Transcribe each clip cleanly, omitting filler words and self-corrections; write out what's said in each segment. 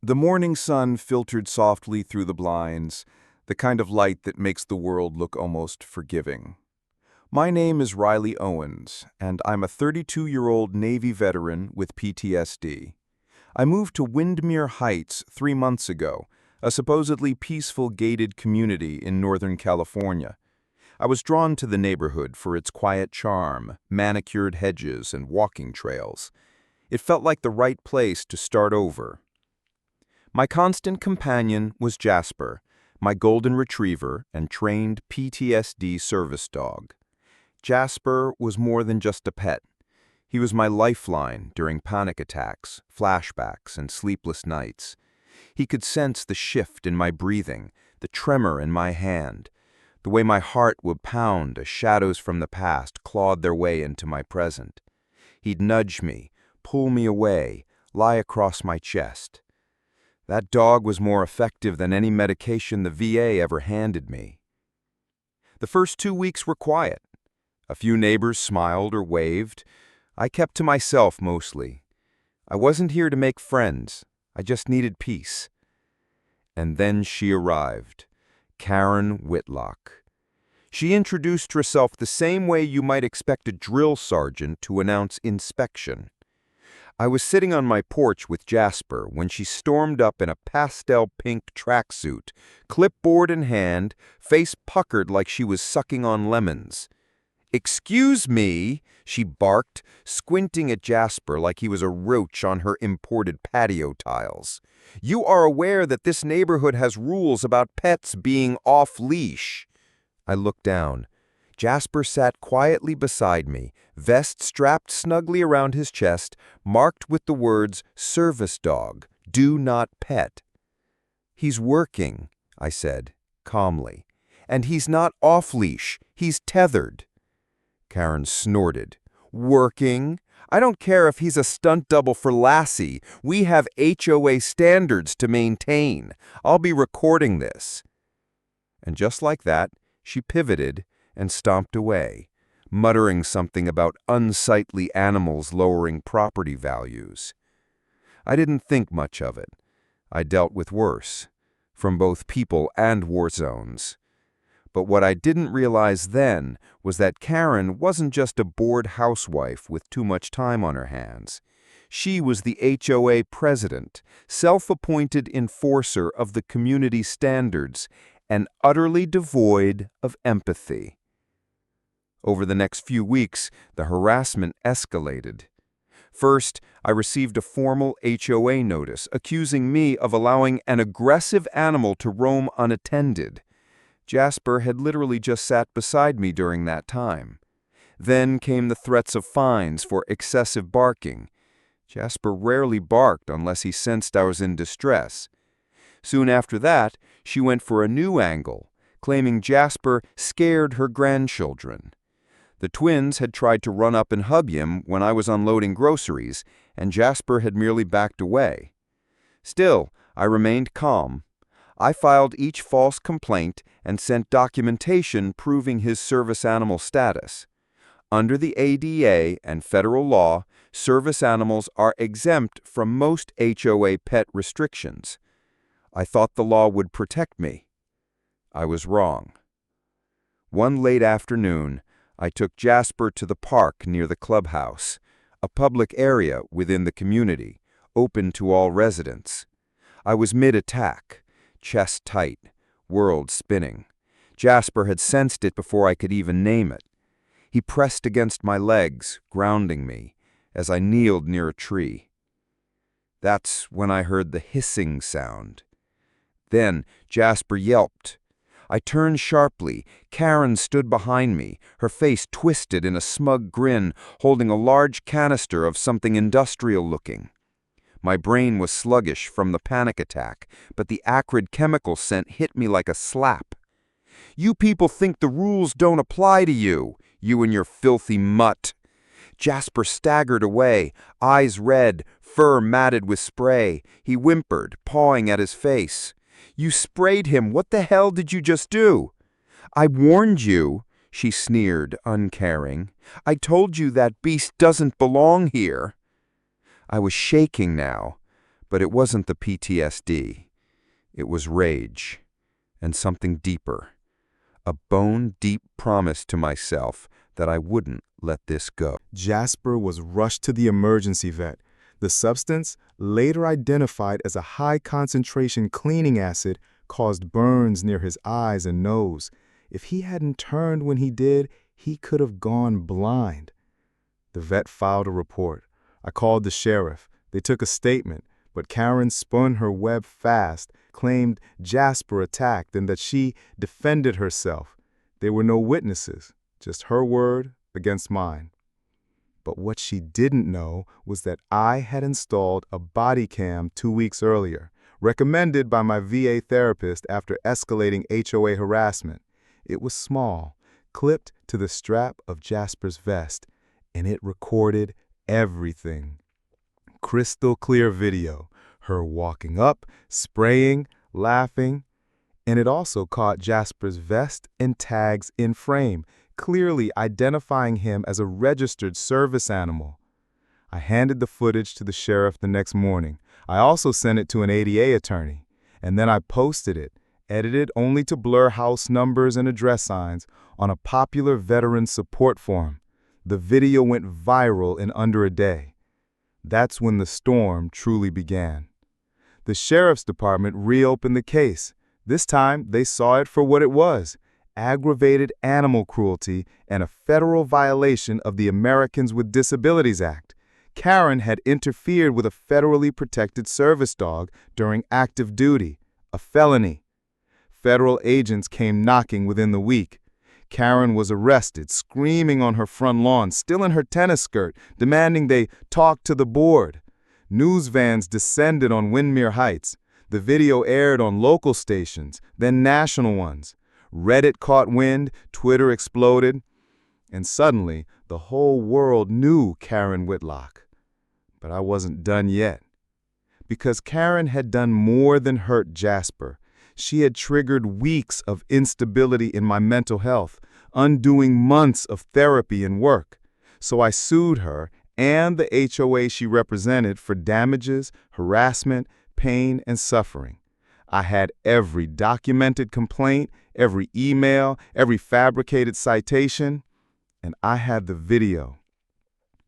The morning sun filtered softly through the blinds, the kind of light that makes the world look almost forgiving. My name is Riley Owens, and I'm a 32-year-old Navy veteran with PTSD. I moved to Windermere Heights 3 months ago, a supposedly peaceful gated community in Northern California. I was drawn to the neighborhood for its quiet charm, manicured hedges, and walking trails. It felt like the right place to start over. My constant companion was Jasper, my golden retriever and trained PTSD service dog. Jasper was more than just a pet. He was my lifeline during panic attacks, flashbacks, and sleepless nights. He could sense the shift in my breathing, the tremor in my hand, the way my heart would pound as shadows from the past clawed their way into my present. He'd nudge me, pull me away, lie across my chest. That dog was more effective than any medication the VA ever handed me. The first 2 weeks were quiet. A few neighbors smiled or waved. I kept to myself mostly. I wasn't here to make friends. I just needed peace. And then she arrived, Karen Whitlock. She introduced herself the same way you might expect a drill sergeant to announce inspection. I was sitting on my porch with Jasper when she stormed up in a pastel pink tracksuit, clipboard in hand, face puckered like she was sucking on lemons. "Excuse me," she barked, squinting at Jasper like he was a roach on her imported patio tiles. "You are aware that this neighborhood has rules about pets being off-leash." I looked down. Jasper sat quietly beside me, vest strapped snugly around his chest, marked with the words, "Service dog, do not pet." "He's working," I said, calmly. "And he's not off-leash, he's tethered." Karen snorted. "Working? I don't care if he's a stunt double for Lassie. We have HOA standards to maintain. I'll be recording this." And just like that, she pivoted and stomped away, muttering something about unsightly animals lowering property values. I didn't think much of it. I dealt with worse, from both people and war zones. But what I didn't realize then was that Karen wasn't just a bored housewife with too much time on her hands. She was the HOA president, self-appointed enforcer of the community standards, and utterly devoid of empathy. Over the next few weeks, the harassment escalated. First, I received a formal HOA notice accusing me of allowing an aggressive animal to roam unattended. Jasper had literally just sat beside me during that time. Then came the threats of fines for excessive barking. Jasper rarely barked unless he sensed I was in distress. Soon after that, she went for a new angle, claiming Jasper scared her grandchildren. The twins had tried to run up and hug him when I was unloading groceries, and Jasper had merely backed away. Still, I remained calm. I filed each false complaint and sent documentation proving his service animal status. Under the ADA and federal law, service animals are exempt from most HOA pet restrictions. I thought the law would protect me. I was wrong. One late afternoon, I took Jasper to the park near the clubhouse, a public area within the community, open to all residents. I was mid-attack, chest tight, world spinning. Jasper had sensed it before I could even name it. He pressed against my legs, grounding me, as I kneeled near a tree. That's when I heard the hissing sound. Then Jasper yelped. I turned sharply. Karen stood behind me, her face twisted in a smug grin, holding a large canister of something industrial-looking. My brain was sluggish from the panic attack, but the acrid chemical scent hit me like a slap. "You people think the rules don't apply to you, you and your filthy mutt." Jasper staggered away, eyes red, fur matted with spray. He whimpered, pawing at his face. "You sprayed him. What the hell did you just do?" "I warned you," she sneered, uncaring. "I told you that beast doesn't belong here." I was shaking now, But it wasn't the PTSD. It was rage, and something deeper. A bone-deep promise to myself that I wouldn't let this go. Jasper was rushed to the emergency vet. The substance, later identified as a high-concentration cleaning acid, caused burns near his eyes and nose. If he hadn't turned when he did, he could have gone blind. The vet filed a report. I called the sheriff. They took a statement, but Karen spun her web fast, claimed Jasper attacked and that she defended herself. There were no witnesses, just her word against mine. But what she didn't know was that I had installed a body cam 2 weeks earlier, recommended by my VA therapist after escalating HOA harassment. It was small, clipped to the strap of Jasper's vest, and it recorded everything. Crystal clear video, her walking up, spraying, laughing, and it also caught Jasper's vest and tags in frame, clearly identifying him as a registered service animal. I handed the footage to the sheriff the next morning. I also sent it to an ADA attorney, and then I posted it, edited only to blur house numbers and address signs, on a popular veteran support forum. The video went viral in under a day. That's when the storm truly began. The sheriff's department reopened the case. This time, they saw it for what it was: aggravated animal cruelty and a federal violation of the Americans with Disabilities Act. Karen had interfered with a federally protected service dog during active duty, a felony. Federal agents came knocking within the week. Karen was arrested, screaming on her front lawn, still in her tennis skirt, demanding they talk to the board. News vans descended on Windmere Heights. The video aired on local stations, then national ones. Reddit caught wind, Twitter exploded, and suddenly the whole world knew Karen Whitlock. But I wasn't done yet. Because Karen had done more than hurt Jasper. She had triggered weeks of instability in my mental health, undoing months of therapy and work. So I sued her and the HOA she represented for damages, harassment, pain, and suffering. I had every documented complaint, every email, every fabricated citation, and I had the video.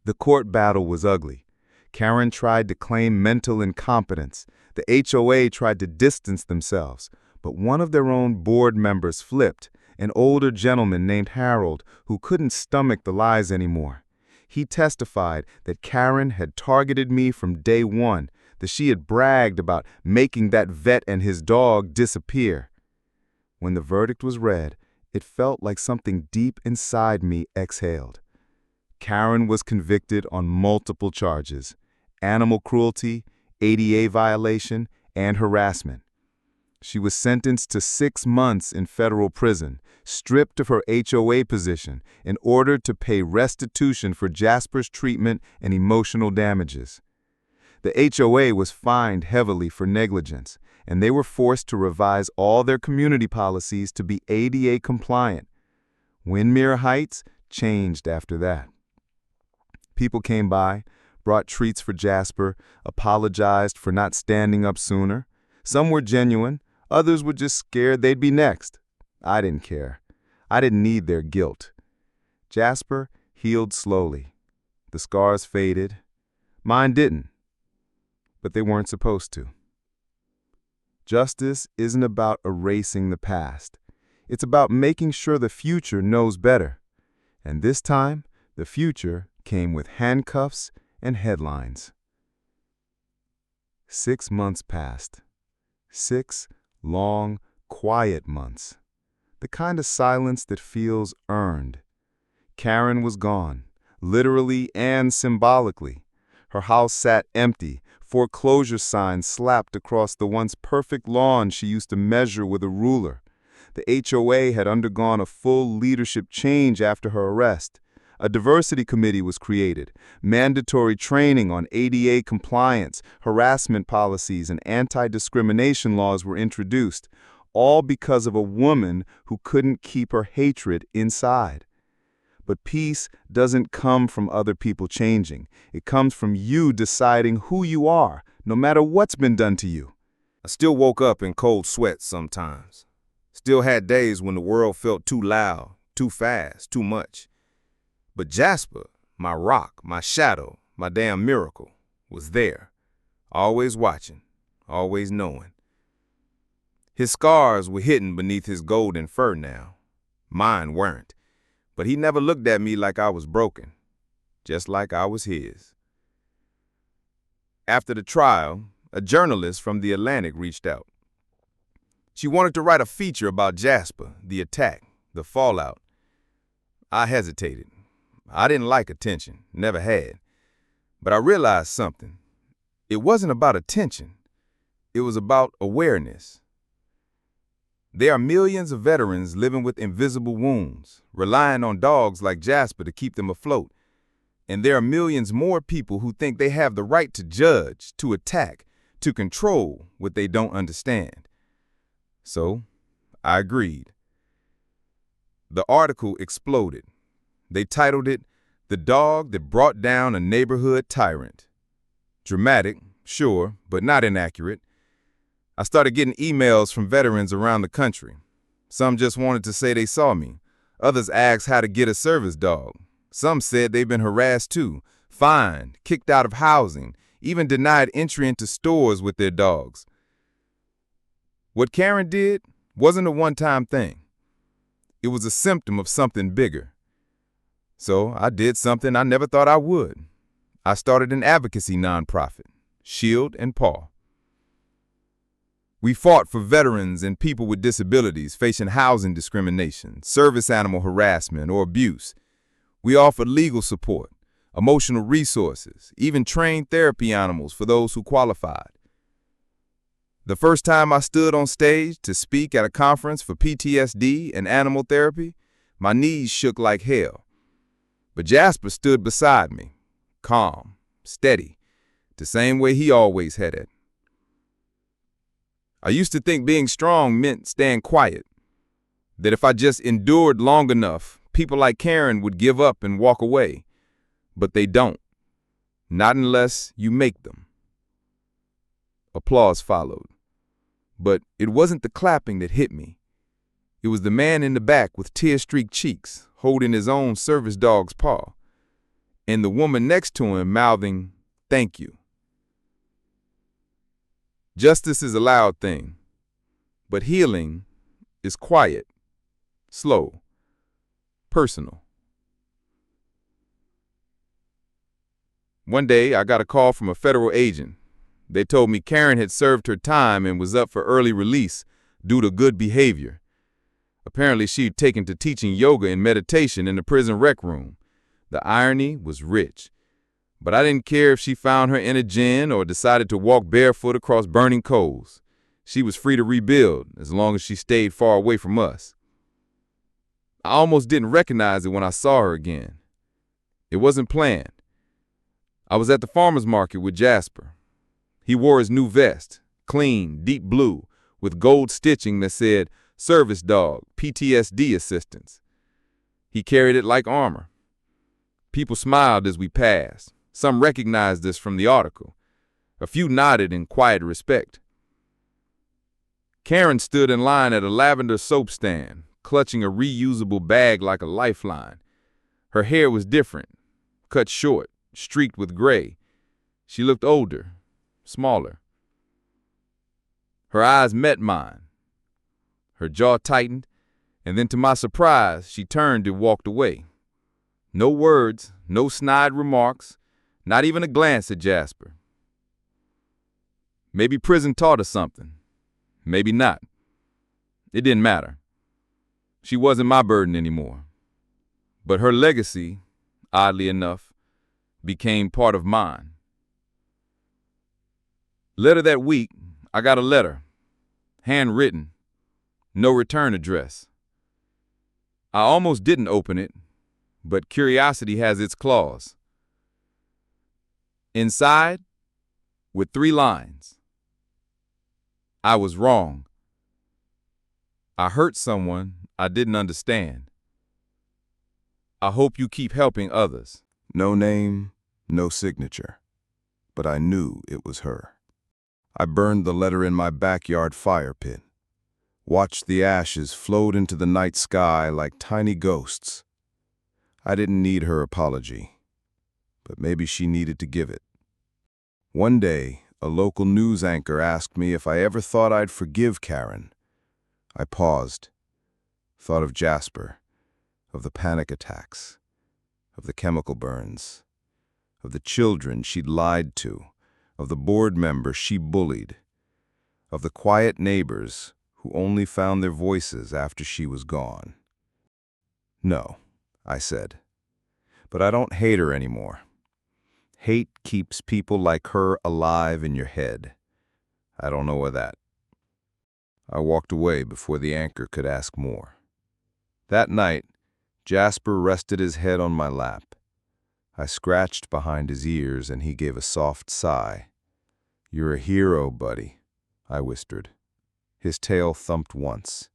The court battle was ugly. Karen tried to claim mental incompetence. The HOA tried to distance themselves, but one of their own board members flipped, an older gentleman named Harold who couldn't stomach the lies anymore. He testified that Karen had targeted me from day one, that she had bragged about making that vet and his dog disappear. When the verdict was read, it felt like something deep inside me exhaled. Karen was convicted on multiple charges: animal cruelty, ADA violation, and harassment. She was sentenced to 6 months in federal prison, stripped of her HOA position, in order to pay restitution for Jasper's treatment and emotional damages. The HOA was fined heavily for negligence, and they were forced to revise all their community policies to be ADA compliant. Windmere Heights changed after that. People came by, brought treats for Jasper, apologized for not standing up sooner. Some were genuine, others were just scared they'd be next. I didn't care. I didn't need their guilt. Jasper healed slowly. The scars faded. Mine didn't. But they weren't supposed to. Justice isn't about erasing the past. It's about making sure the future knows better. And this time, the future came with handcuffs and headlines. 6 months passed. 6 long, quiet months. The kind of silence that feels earned. Karen was gone, literally and symbolically. Her house sat empty, foreclosure signs slapped across the once perfect lawn she used to measure with a ruler. The HOA had undergone a full leadership change after her arrest. A diversity committee was created. Mandatory training on ADA compliance, harassment policies, and anti-discrimination laws were introduced, all because of a woman who couldn't keep her hatred inside. But peace doesn't come from other people changing. It comes from you deciding who you are, no matter what's been done to you. I still woke up in cold sweats sometimes. Still had days when the world felt too loud, too fast, too much. But Jasper, my rock, my shadow, my damn miracle, was there, always watching, always knowing. His scars were hidden beneath his golden fur now. Mine weren't, but he never looked at me like I was broken, just like I was his. After the trial, a journalist from The Atlantic reached out. She wanted to write a feature about Jasper, the attack, the fallout. I hesitated. I didn't like attention, never had. But I realized something. It wasn't about attention. It was about awareness. There are millions of veterans living with invisible wounds, relying on dogs like Jasper to keep them afloat. And there are millions more people who think they have the right to judge, to attack, to control what they don't understand. So, I agreed. The article exploded. They titled it, "The Dog That Brought Down a Neighborhood Tyrant." Dramatic, sure, but not inaccurate. I started getting emails from veterans around the country. Some just wanted to say they saw me. Others asked how to get a service dog. Some said they've been harassed too, fined, kicked out of housing, even denied entry into stores with their dogs. What Karen did wasn't a one-time thing. It was a symptom of something bigger. So I did something I never thought I would. I started an advocacy nonprofit, Shield and Paw. We fought for veterans and people with disabilities facing housing discrimination, service animal harassment, or abuse. We offered legal support, emotional resources, even trained therapy animals for those who qualified. The first time I stood on stage to speak at a conference for PTSD and animal therapy, my knees shook like hell. But Jasper stood beside me, calm, steady, the same way he always had it. I used to think being strong meant staying quiet, that if I just endured long enough, people like Karen would give up and walk away. But they don't. Not unless you make them. Applause followed. But it wasn't the clapping that hit me. It was the man in the back with tear-streaked cheeks, holding his own service dog's paw, and the woman next to him mouthing, "Thank you." Justice is a loud thing, but healing is quiet, slow, personal. One day, I got a call from a federal agent. They told me Karen had served her time and was up for early release due to good behavior. Apparently, she'd taken to teaching yoga and meditation in the prison rec room. The irony was rich. But I didn't care if she found her inner Jen or decided to walk barefoot across burning coals. She was free to rebuild as long as she stayed far away from us. I almost didn't recognize it when I saw her again. It wasn't planned. I was at the farmer's market with Jasper. He wore his new vest, clean, deep blue, with gold stitching that said, "Service Dog, PTSD Assistance." He carried it like armor. People smiled as we passed. Some recognized us from the article. A few nodded in quiet respect. Karen stood in line at a lavender soap stand, clutching a reusable bag like a lifeline. Her hair was different, cut short, streaked with gray. She looked older, smaller. Her eyes met mine. Her jaw tightened, and then to my surprise, she turned and walked away. No words, no snide remarks, not even a glance at Jasper. Maybe prison taught us something. Maybe not. It didn't matter. She wasn't my burden anymore. But her legacy, oddly enough, became part of mine. Later that week, I got a letter, handwritten, no return address. I almost didn't open it, but curiosity has its claws. Inside, with 3 lines. I was wrong. I hurt someone I didn't understand. I hope you keep helping others. No name, no signature, but I knew it was her. I burned the letter in my backyard fire pit, watched the ashes float into the night sky like tiny ghosts. I didn't need her apology, but maybe she needed to give it. One day, a local news anchor asked me if I ever thought I'd forgive Karen. I paused, thought of Jasper, of the panic attacks, of the chemical burns, of the children she'd lied to, of the board member she bullied, of the quiet neighbors who only found their voices after she was gone. No, I said, but I don't hate her anymore. Hate keeps people like her alive in your head. I don't know of that. I walked away before the anchor could ask more. That night, Jasper rested his head on my lap. I scratched behind his ears and he gave a soft sigh. "You're a hero, buddy," I whispered. His tail thumped once.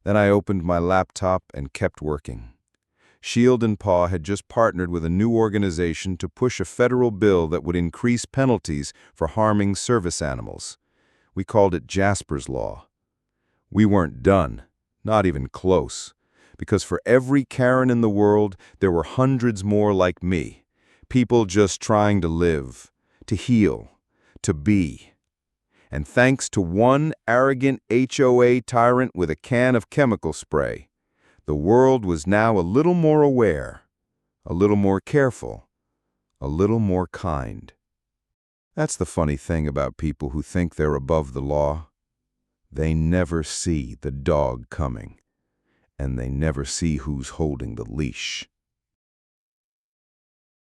Then I opened my laptop and kept working. Shield and Paw had just partnered with a new organization to push a federal bill that would increase penalties for harming service animals. We called it Jasper's Law. We weren't done, not even close, because for every Karen in the world, there were hundreds more like me, people just trying to live, to heal, to be. And thanks to one arrogant HOA tyrant with a can of chemical spray, the world was now a little more aware, a little more careful, a little more kind. That's the funny thing about people who think they're above the law. They never see the dog coming, and they never see who's holding the leash.